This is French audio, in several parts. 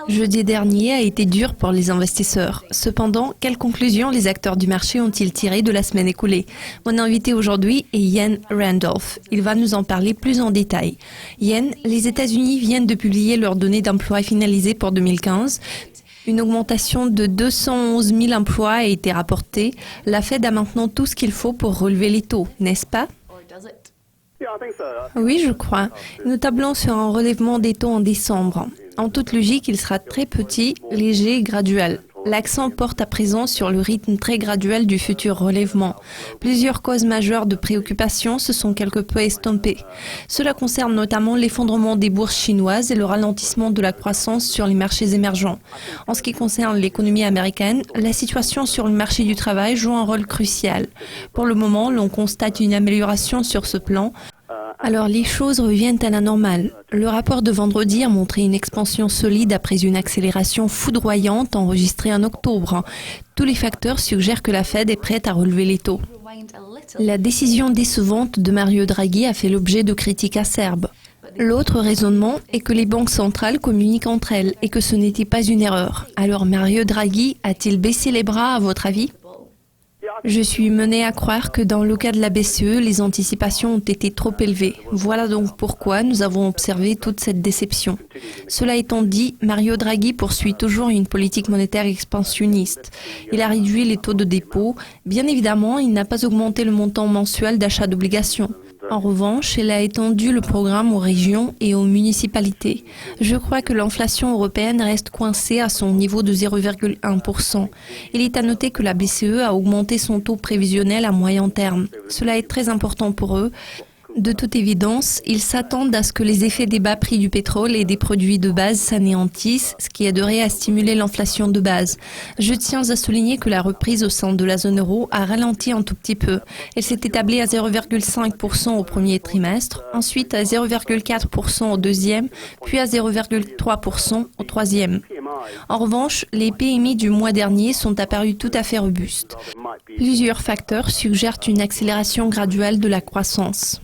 Jeudi dernier a été dur pour les investisseurs. Cependant, quelles conclusions les acteurs du marché ont-ils tirées de la semaine écoulée? Mon invité aujourd'hui est Ian Randolph. Il va nous en parler plus en détail. Ian, les États-Unis viennent de publier leurs données d'emploi finalisées pour 2015. Une augmentation de 211 000 emplois a été rapportée. La Fed a maintenant tout ce qu'il faut pour relever les taux, n'est-ce pas? Oui, je crois. Nous tablons sur un relèvement des taux en décembre. En toute logique, il sera très petit, léger et graduel. L'accent porte à présent sur le rythme très graduel du futur relèvement. Plusieurs causes majeures de préoccupation se sont quelque peu estompées. Cela concerne notamment l'effondrement des bourses chinoises et le ralentissement de la croissance sur les marchés émergents. En ce qui concerne l'économie américaine, la situation sur le marché du travail joue un rôle crucial. Pour le moment, l'on constate une amélioration sur ce plan. Alors les choses reviennent à la normale. Le rapport de vendredi a montré une expansion solide après une accélération foudroyante enregistrée en octobre. Tous les facteurs suggèrent que la Fed est prête à relever les taux. La décision décevante de Mario Draghi a fait l'objet de critiques acerbes. L'autre raisonnement est que les banques centrales communiquent entre elles et que ce n'était pas une erreur. Alors Mario Draghi a-t-il baissé les bras à votre avis ? Je suis menée à croire que dans le cas de la BCE, les anticipations ont été trop élevées. Voilà donc pourquoi nous avons observé toute cette déception. Cela étant dit, Mario Draghi poursuit toujours une politique monétaire expansionniste. Il a réduit les taux de dépôt. Bien évidemment, il n'a pas augmenté le montant mensuel d'achat d'obligations. En revanche, il a étendu le programme aux régions et aux municipalités. Je crois que l'inflation européenne reste coincée à son niveau de 0,1%. Il est à noter que la BCE a augmenté son taux prévisionnel à moyen terme. Cela est très important pour eux. De toute évidence, ils s'attendent à ce que les effets des bas prix du pétrole et des produits de base s'anéantissent, ce qui aiderait à stimuler l'inflation de base. Je tiens à souligner que la reprise au sein de la zone euro a ralenti un tout petit peu. Elle s'est établie à 0,5% au premier trimestre, ensuite à 0,4% au deuxième, puis à 0,3% au troisième. En revanche, les PMI du mois dernier sont apparus tout à fait robustes. Plusieurs facteurs suggèrent une accélération graduelle de la croissance.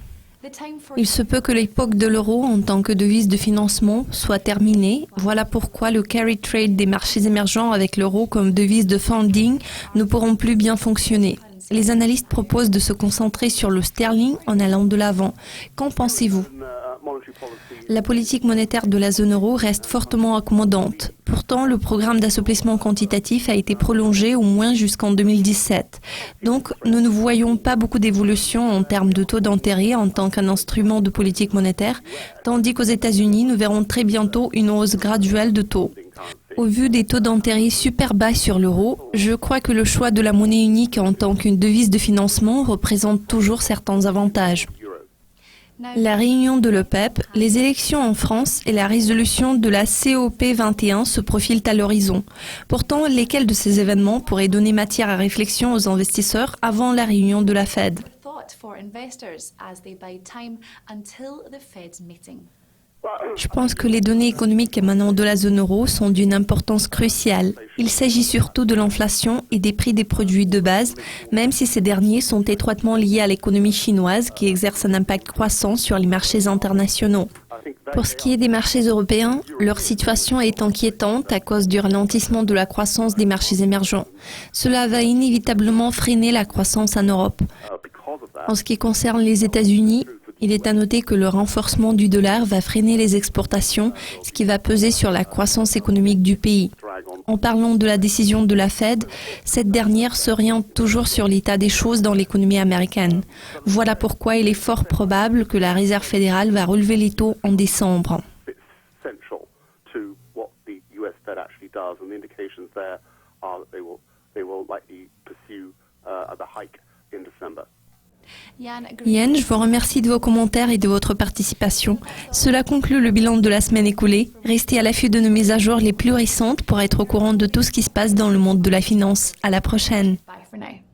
Il se peut que l'époque de l'euro en tant que devise de financement soit terminée. Voilà pourquoi le carry trade des marchés émergents avec l'euro comme devise de funding ne pourront plus bien fonctionner. Les analystes proposent de se concentrer sur le sterling en allant de l'avant. Qu'en pensez-vous ? La politique monétaire de la zone euro reste fortement accommodante. Pourtant, le programme d'assouplissement quantitatif a été prolongé au moins jusqu'en 2017. Donc, nous ne voyons pas beaucoup d'évolution en termes de taux d'intérêt en tant qu'un instrument de politique monétaire, tandis qu'aux États-Unis, nous verrons très bientôt une hausse graduelle de taux. Au vu des taux d'intérêt super bas sur l'euro, je crois que le choix de la monnaie unique en tant qu'une devise de financement représente toujours certains avantages. La réunion de l'OPEP, les élections en France et la résolution de la COP21 se profilent à l'horizon. Pourtant, lesquels de ces événements pourraient donner matière à réflexion aux investisseurs avant la réunion de la Fed ? Je pense que les données économiques émanant de la zone euro sont d'une importance cruciale. Il s'agit surtout de l'inflation et des prix des produits de base, même si ces derniers sont étroitement liés à l'économie chinoise qui exerce un impact croissant sur les marchés internationaux. Pour ce qui est des marchés européens, leur situation est inquiétante à cause du ralentissement de la croissance des marchés émergents. Cela va inévitablement freiner la croissance en Europe. En ce qui concerne les États-Unis, il est à noter que le renforcement du dollar va freiner les exportations, ce qui va peser sur la croissance économique du pays. En parlant de la décision de la Fed, cette dernière s'oriente toujours sur l'état des choses dans l'économie américaine. Voilà pourquoi il est fort probable que la Réserve fédérale va relever les taux en décembre. Ian, je vous remercie de vos commentaires et de votre participation. Cela conclut le bilan de la semaine écoulée. Restez à l'affût de nos mises à jour les plus récentes pour être au courant de tout ce qui se passe dans le monde de la finance. À la prochaine. Bye for now.